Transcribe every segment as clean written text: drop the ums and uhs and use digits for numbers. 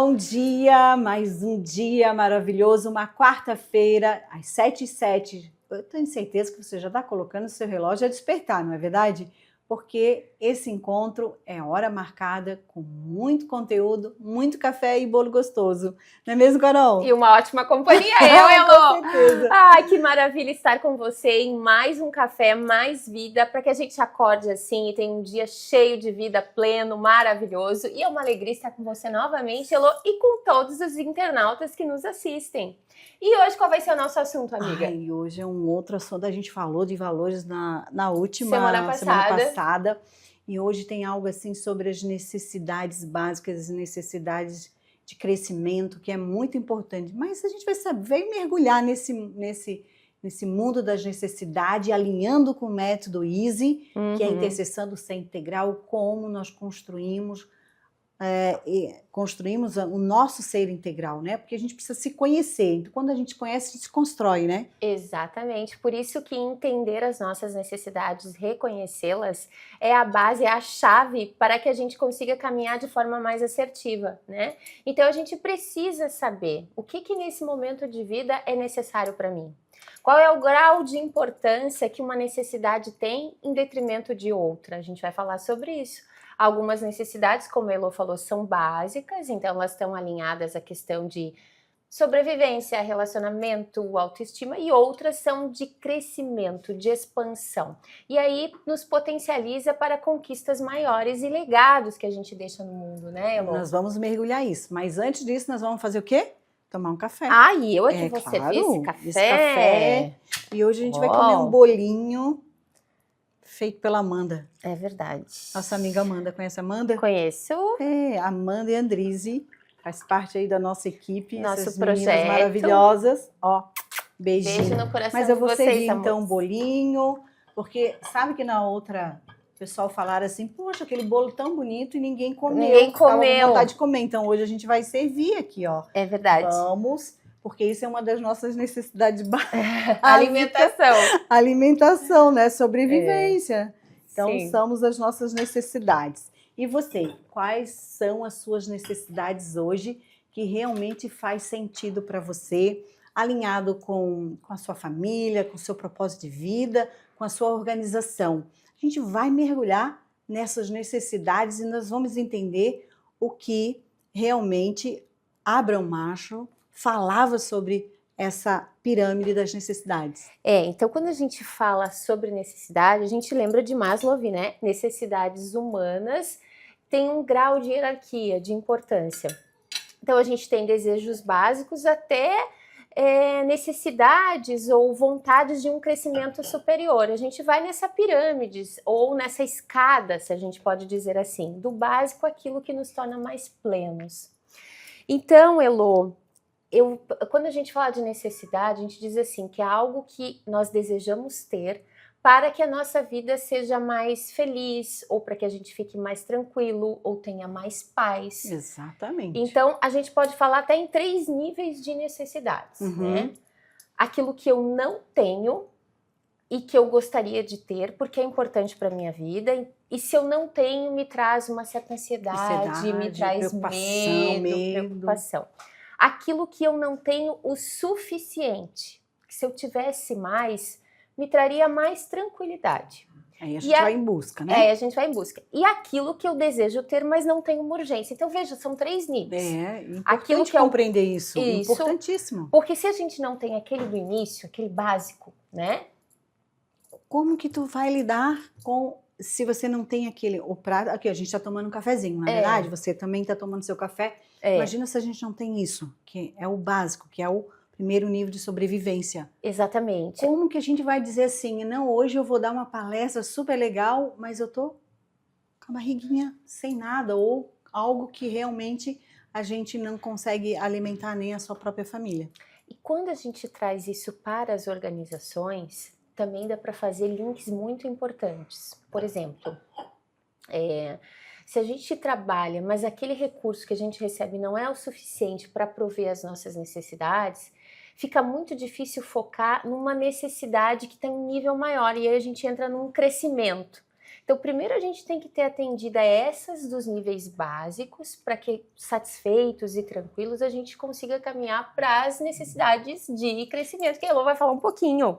Bom dia, mais um dia maravilhoso, uma quarta-feira, às 7h07. Eu tenho certeza que você já está colocando o seu relógio a despertar, não é verdade? Porque esse encontro é hora marcada com muito conteúdo, muito café e bolo gostoso. Não é mesmo, Carol? E uma ótima companhia, Elô! Com certeza. Ai, que maravilha estar com você em mais um Café Mais Vida, para que a gente acorde assim e tenha um dia cheio de vida, pleno, maravilhoso. E é uma alegria estar com você novamente, Elô, e com todos os internautas que nos assistem. E hoje qual vai ser o nosso assunto, amiga? Ai, hoje é um outro assunto. A gente falou de valores na última Semana passada. E hoje tem algo assim sobre as necessidades básicas, as necessidades de crescimento, que é muito importante. Mas a gente vai saber mergulhar nesse mundo das necessidades, alinhando com o método EASY, que é a interseção do ser integral, como nós construímos o nosso ser integral, né? Porque a gente precisa se conhecer. Então, quando a gente conhece, a gente se constrói, né? Exatamente. Por isso que entender as nossas necessidades, reconhecê-las, é a base, é a chave para que a gente consiga caminhar de forma mais assertiva, né? Então, a gente precisa saber o que nesse momento de vida é necessário para mim. Qual é o grau de importância que uma necessidade tem em detrimento de outra? A gente vai falar sobre isso. Algumas necessidades, como a Elô falou, são básicas, então elas estão alinhadas à questão de sobrevivência, relacionamento, autoestima, e outras são de crescimento, de expansão. E aí nos potencializa para conquistas maiores e legados que a gente deixa no mundo, né, Elô? Nós vamos mergulhar isso, mas antes disso nós vamos fazer o quê? Tomar um café. Ah, e eu aqui, você claro, viu esse café? E hoje a gente vai comer um bolinho feito pela Amanda. É verdade. Nossa amiga Amanda, conhece a Amanda? Conheço. Amanda e Andrizi, faz parte aí da nossa equipe. Nosso essas projeto. Meninas maravilhosas. Ó, beijinho. Beijo no coração. Mas eu vou servir amor. então um bolinho, porque sabe que na outra o pessoal falaram assim, poxa, aquele bolo tão bonito e ninguém comeu. Ninguém comeu. Tava com vontade de comer, então hoje a gente vai servir aqui, ó. É verdade. Vamos, porque isso é uma das nossas necessidades básicas. Alimentação, né? Sobrevivência. Então, Sim. somos as nossas necessidades. E você, quais são as suas necessidades hoje que realmente faz sentido para você, alinhado com a sua família, com o seu propósito de vida, com a sua organização? A gente vai mergulhar nessas necessidades e nós vamos entender o que realmente Abraham Maslow falava sobre essa pirâmide das necessidades. Então quando a gente fala sobre necessidade, a gente lembra de Maslow, né? Necessidades humanas têm um grau de hierarquia, de importância. Então a gente tem desejos básicos até necessidades ou vontades de um crescimento superior. A gente vai nessa pirâmide ou nessa escada, se a gente pode dizer assim, do básico àquilo que nos torna mais plenos. Então, Elô, quando a gente fala de necessidade, a gente diz assim, que é algo que nós desejamos ter para que a nossa vida seja mais feliz, ou para que a gente fique mais tranquilo, ou tenha mais paz. Exatamente. Então, a gente pode falar até em 3 níveis de necessidades, né? Aquilo que eu não tenho e que eu gostaria de ter, porque é importante para a minha vida, e se eu não tenho, me traz uma certa ansiedade, me traz medo, preocupação. Aquilo que eu não tenho o suficiente, que se eu tivesse mais, me traria mais tranquilidade. Aí a gente vai em busca, né? A gente vai em busca. E aquilo que eu desejo ter, mas não tenho uma urgência. Então, veja, são 3 níveis. Importante aquilo que compreender isso. Importantíssimo. Porque se a gente não tem aquele do início, aquele básico, né? Como que tu vai lidar com... Se você não tem o prato... Aqui, a gente está tomando um cafezinho, na verdade? Você também está tomando seu café. Imagina se a gente não tem isso, que é o básico, que é o primeiro nível de sobrevivência. Exatamente. Como que a gente vai dizer assim, não, hoje eu vou dar uma palestra super legal, mas eu tô com a barriguinha sem nada, ou algo que realmente a gente não consegue alimentar nem a sua própria família. E quando a gente traz isso para as organizações, também dá para fazer links muito importantes. Por exemplo, se a gente trabalha, mas aquele recurso que a gente recebe não é o suficiente para prover as nossas necessidades, fica muito difícil focar numa necessidade que tem um nível maior, e aí a gente entra num crescimento. Então, primeiro a gente tem que ter atendida essas dos níveis básicos, para que, satisfeitos e tranquilos, a gente consiga caminhar para as necessidades de crescimento, que a Elô vai falar um pouquinho.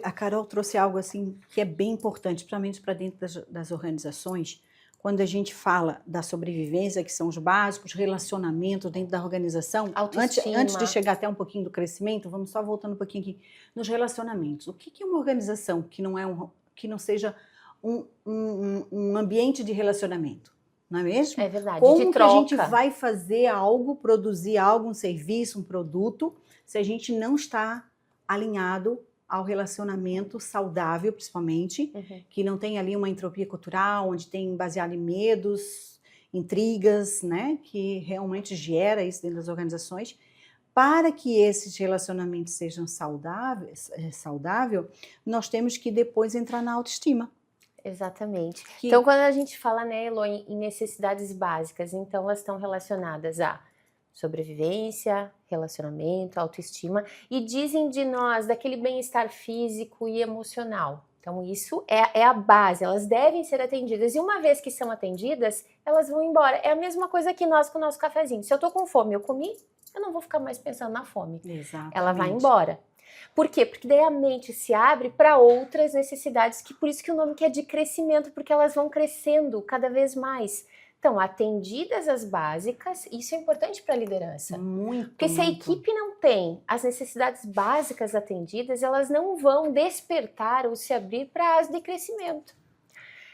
A Carol trouxe algo assim que é bem importante, principalmente para dentro das organizações, quando a gente fala da sobrevivência, que são os básicos, relacionamento dentro da organização. Antes de chegar até um pouquinho do crescimento, vamos só voltando um pouquinho aqui nos relacionamentos. O que é uma organização que não seja um ambiente de relacionamento? Não é mesmo? É verdade, Como de que a troca. gente vai fazer algo, produzir algo, um serviço, um produto, se a gente não está alinhado ao relacionamento saudável, principalmente, que não tem ali uma entropia cultural, onde tem baseado em medos, intrigas, né, que realmente gera isso dentro das organizações. Para que esses relacionamentos sejam saudáveis, nós temos que depois entrar na autoestima. Exatamente. Então, quando a gente fala, né, Elô, em necessidades básicas, então elas estão relacionadas a sobrevivência, relacionamento, autoestima, e dizem de nós daquele bem-estar físico e emocional. Então, isso é a base, elas devem ser atendidas. E uma vez que são atendidas, elas vão embora. É a mesma coisa que nós com o nosso cafezinho. Se eu tô com fome, eu comi, eu não vou ficar mais pensando na fome. Exatamente. Ela vai embora. Por quê? Porque daí a mente se abre para outras necessidades, que por isso que o nome que é de crescimento, porque elas vão crescendo cada vez mais. Então, atendidas as básicas, isso é importante para a liderança. Muito, porque se a equipe não tem as necessidades básicas atendidas, elas não vão despertar ou se abrir para as de crescimento.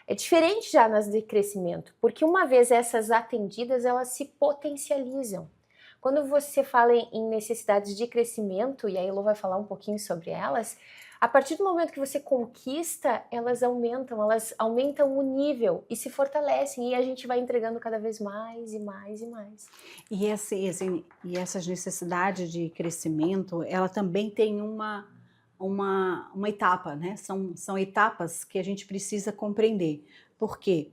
É diferente já nas de crescimento, porque uma vez essas atendidas, elas se potencializam. Quando você fala em necessidades de crescimento, e a Elô vai falar um pouquinho sobre elas, a partir do momento que você conquista, elas aumentam o nível e se fortalecem, e a gente vai entregando cada vez mais e mais e mais. E essas necessidades de crescimento, ela também tem uma etapa, né? São etapas que a gente precisa compreender. Por quê?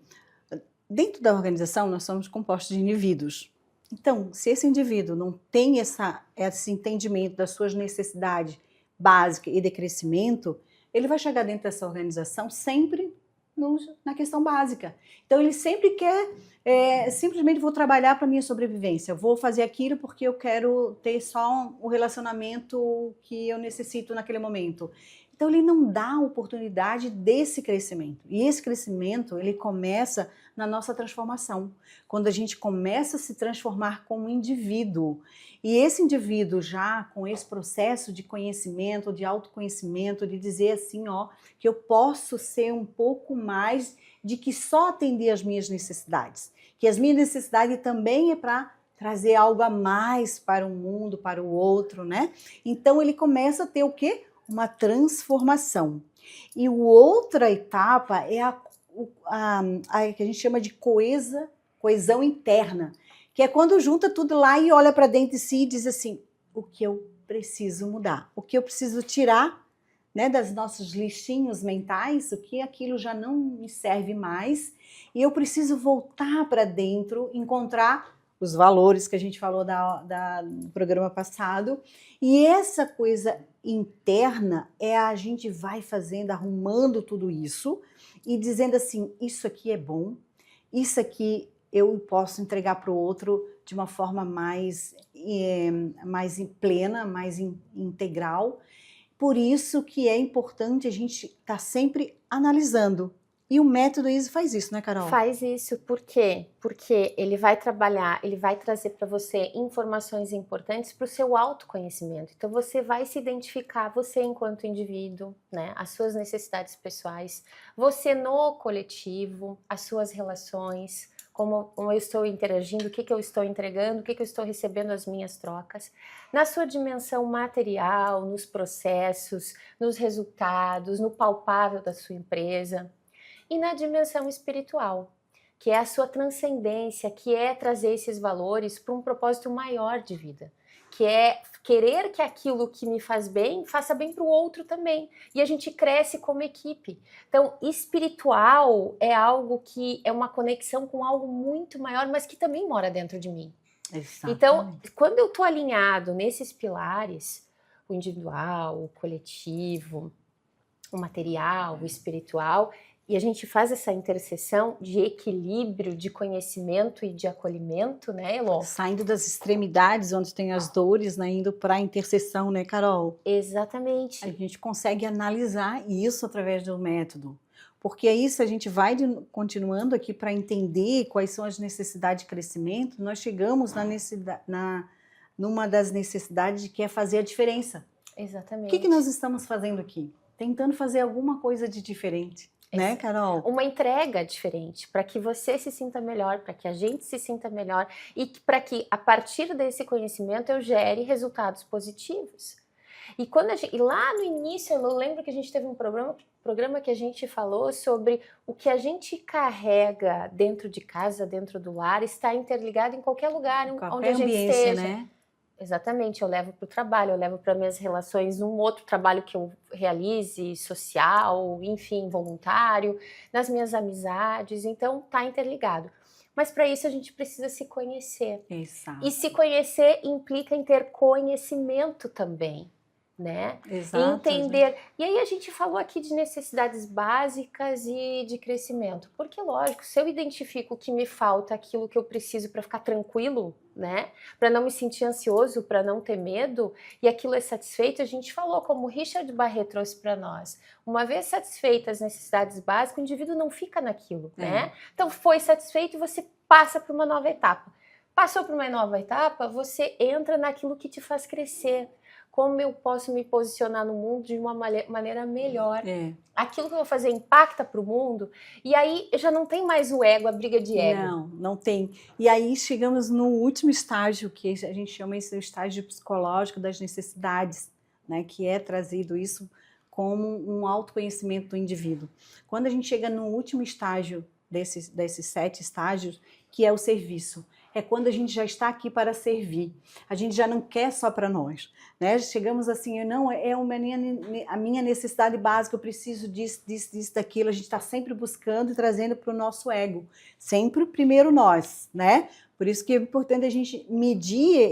Dentro da organização, nós somos compostos de indivíduos. Então, se esse indivíduo não tem esse entendimento das suas necessidades básicas e de crescimento, ele vai chegar dentro dessa organização sempre na questão básica. Então, ele sempre quer, simplesmente vou trabalhar para a minha sobrevivência, vou fazer aquilo porque eu quero ter só o relacionamento que eu necessito naquele momento. Então, ele não dá a oportunidade desse crescimento. E esse crescimento, ele começa na nossa transformação. Quando a gente começa a se transformar como indivíduo. E esse indivíduo já com esse processo de conhecimento, de autoconhecimento, de dizer assim, ó, que eu posso ser um pouco mais de que só atender as minhas necessidades. Que as minhas necessidades também é para trazer algo a mais para o mundo, para o outro, né? Então ele começa a ter o quê? Uma transformação. E outra etapa é a que a gente chama de coesão interna, que é quando junta tudo lá e olha para dentro de si e diz assim, o que eu preciso mudar, o que eu preciso tirar, né, das nossos lixinhos mentais, o que aquilo já não me serve mais, e eu preciso voltar para dentro, encontrar os valores que a gente falou do programa passado, e essa coisa interna a gente vai fazendo, arrumando tudo isso e dizendo assim, isso aqui é bom, isso aqui eu posso entregar para o outro de uma forma mais plena, mais integral. Por isso que é importante a gente estar sempre analisando. E o método Easy faz isso, né, Carol? Faz isso, por quê? Porque ele vai trabalhar, ele vai trazer para você informações importantes para o seu autoconhecimento. Então você vai se identificar, você enquanto indivíduo, né, as suas necessidades pessoais, você no coletivo, as suas relações, como eu estou interagindo, o que eu estou entregando, o que eu estou recebendo as minhas trocas, na sua dimensão material, nos processos, nos resultados, no palpável da sua empresa. E na dimensão espiritual, que é a sua transcendência, que é trazer esses valores para um propósito maior de vida, que é querer que aquilo que me faz bem, faça bem para o outro também. E a gente cresce como equipe. Então, espiritual é algo que é uma conexão com algo muito maior, mas que também mora dentro de mim. Exatamente. Então, quando eu estou alinhado nesses pilares, o individual, o coletivo, o material, o espiritual, E a gente faz essa interseção de equilíbrio, de conhecimento e de acolhimento, né, Elô? Saindo das extremidades, onde tem as dores, né, indo para a interseção, né, Carol? Exatamente. A gente consegue analisar isso através do método. Porque aí, se a gente vai continuando aqui para entender quais são as necessidades de crescimento, nós chegamos numa das necessidades que é fazer a diferença. Exatamente. O que nós estamos fazendo aqui? Tentando fazer alguma coisa de diferente, né, Carol? Uma entrega diferente, para que você se sinta melhor, para que a gente se sinta melhor e para que, a partir desse conhecimento, eu gere resultados positivos. E lá no início, eu lembro que a gente teve um programa que a gente falou sobre o que a gente carrega dentro de casa, dentro do lar, está interligado em qualquer lugar onde a gente esteja. Né? Exatamente, eu levo para o trabalho, eu levo para minhas relações, num outro trabalho que eu realize, social, enfim, voluntário, nas minhas amizades, então tá interligado. Mas para isso a gente precisa se conhecer. Exato. E se conhecer implica em ter conhecimento também, né? Exato. Entender. E aí a gente falou aqui de necessidades básicas e de crescimento. Porque, lógico, se eu identifico que me falta aquilo que eu preciso para ficar tranquilo, né? Para não me sentir ansioso, para não ter medo, e aquilo é satisfeito, a gente falou, como o Richard Barret trouxe para nós. Uma vez satisfeitas as necessidades básicas, o indivíduo não fica naquilo, né? Então, foi satisfeito e você passa para uma nova etapa. Passou para uma nova etapa, você entra naquilo que te faz crescer. Como eu posso me posicionar no mundo de uma maneira melhor. Aquilo que eu vou fazer impacta para o mundo, e aí já não tem mais o ego, a briga de ego. Não tem. E aí chegamos no último estágio, que a gente chama esse estágio psicológico das necessidades, né, que é trazido isso como um autoconhecimento do indivíduo. Quando a gente chega no último estágio desses 7 estágios, que é o serviço. É quando a gente já está aqui para servir. A gente já não quer só para nós, né? Chegamos assim, não, a minha necessidade básica, eu preciso disso, daquilo. A gente está sempre buscando e trazendo para o nosso ego. Sempre primeiro nós, né? Por isso que é importante a gente medir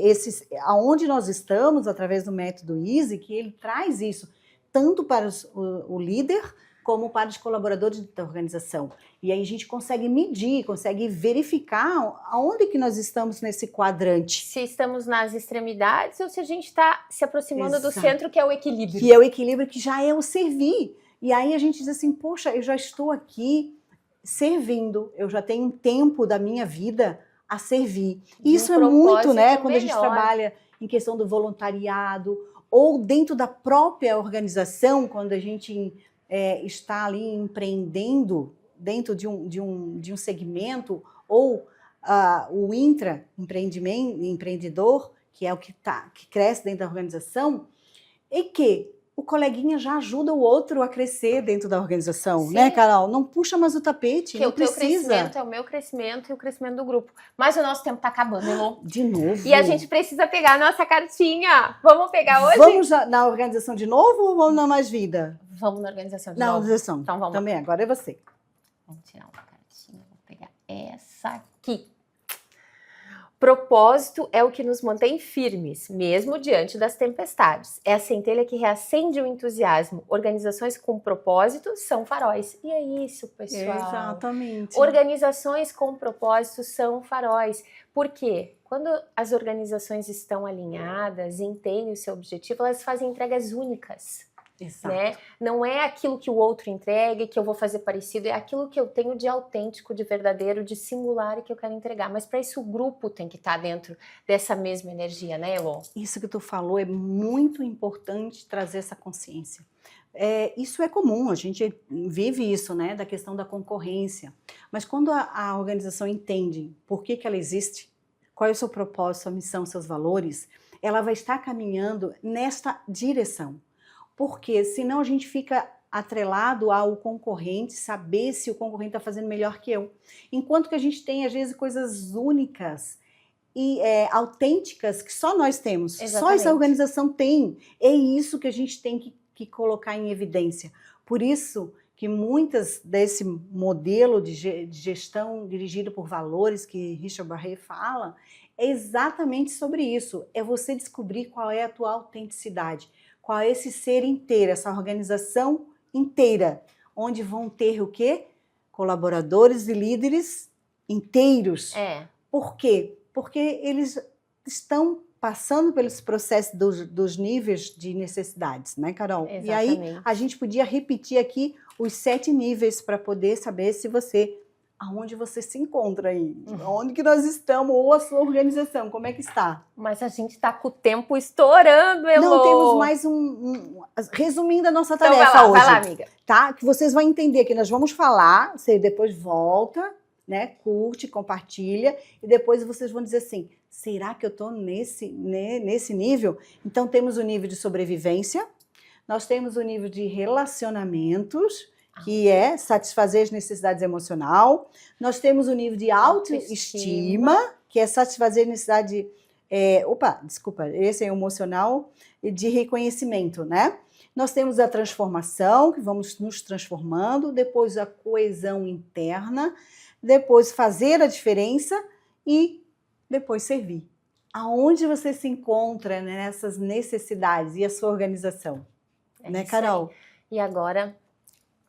aonde nós estamos, através do método EASY, que ele traz isso, tanto para o líder, como para os colaboradores da organização. E aí a gente consegue medir, consegue verificar aonde que nós estamos nesse quadrante. Se estamos nas extremidades ou se a gente está se aproximando do centro, que é o equilíbrio. Que é o equilíbrio, que já é o servir. E aí a gente diz assim, poxa, eu já estou aqui servindo, eu já tenho um tempo da minha vida a servir. E isso é muito, né, quando a gente trabalha em questão do voluntariado, ou dentro da própria organização, quando a gente está ali empreendendo dentro de um segmento, ou o empreendedor, que é o que cresce dentro da organização, e que o coleguinha já ajuda o outro a crescer dentro da organização. Sim. Né, Carol? Não puxa mais o tapete, que não precisa. O teu crescimento é o meu crescimento e o crescimento do grupo. Mas o nosso tempo está acabando, Elô. De novo. E a gente precisa pegar a nossa cartinha. Vamos pegar hoje? Vamos na organização de novo ou vamos na Mais Vida? Vamos na organização de novo. Na organização. Então vamos. Também, agora é você. Vamos tirar uma cartinha. Vou pegar essa aqui. Propósito é o que nos mantém firmes, mesmo diante das tempestades. É a centelha que reacende o entusiasmo. Organizações com propósito são faróis. E é isso, pessoal. Exatamente. Organizações com propósito são faróis. Por quê? Quando as organizações estão alinhadas, entendem o seu objetivo, elas fazem entregas únicas. Exato. Né? Não é aquilo que o outro entrega, que eu vou fazer parecido, é aquilo que eu tenho de autêntico, de verdadeiro, de singular e que eu quero entregar. Mas para isso o grupo tem que estar dentro dessa mesma energia, né, Elô? Isso que tu falou é muito importante, trazer essa consciência. Isso é comum, a gente vive isso, né, da questão da concorrência. Mas quando a organização entende por que ela existe, qual é o seu propósito, sua missão, seus valores, ela vai estar caminhando nesta direção. Porque senão a gente fica atrelado ao concorrente, saber se o concorrente está fazendo melhor que eu. Enquanto que a gente tem, às vezes, coisas únicas e autênticas que só nós temos. Exatamente. Só essa organização tem. É isso que a gente tem que colocar em evidência. Por isso que muitas desse modelo de gestão dirigido por valores que Richard Barret fala, é exatamente sobre isso. É você descobrir qual é a tua autenticidade. Qual é esse ser inteiro, essa organização inteira, onde vão ter o quê? Colaboradores e líderes inteiros. Por quê? Porque eles estão passando pelos processos dos níveis de necessidades, né, Carol? Exatamente. E aí a gente podia repetir aqui os 7 níveis para poder saber se aonde você se encontra aí, onde que nós estamos, ou a sua organização, como é que está? Mas a gente está com o tempo estourando, Elô. Não, temos mais resumindo a nossa tarefa hoje. Vai lá, amiga. Tá? Que vocês vão entender que nós vamos falar, você depois volta, né, curte, compartilha, e depois vocês vão dizer assim, será que eu estou nesse nível? Então temos o nível de sobrevivência, nós temos o nível de relacionamentos, que é satisfazer as necessidades emocionais. Nós temos o nível de autoestima, que é satisfazer a necessidade... esse é emocional e de reconhecimento, né? Nós temos a transformação, que vamos nos transformando, depois a coesão interna, depois fazer a diferença e depois servir. Aonde você se encontra nessas necessidades e a sua organização? Né, Carol? E agora...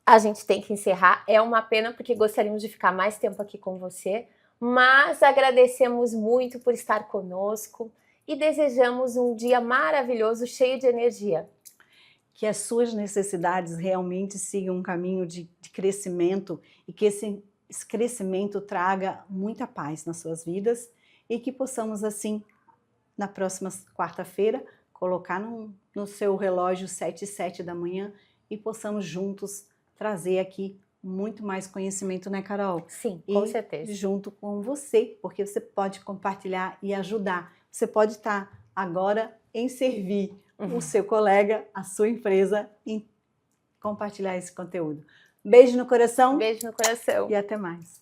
a gente tem que encerrar, é uma pena porque gostaríamos de ficar mais tempo aqui com você, mas agradecemos muito por estar conosco e desejamos um dia maravilhoso, cheio de energia. Que as suas necessidades realmente sigam um caminho de crescimento e que esse crescimento traga muita paz nas suas vidas e que possamos assim, na próxima quarta-feira, colocar no seu relógio 7h07 da manhã e possamos juntos trazer aqui muito mais conhecimento, né, Carol? Sim, com certeza. Junto com você, porque você pode compartilhar e ajudar. Você pode estar agora em servir o seu colega, a sua empresa, em compartilhar esse conteúdo. Beijo no coração. Beijo no coração. E até mais.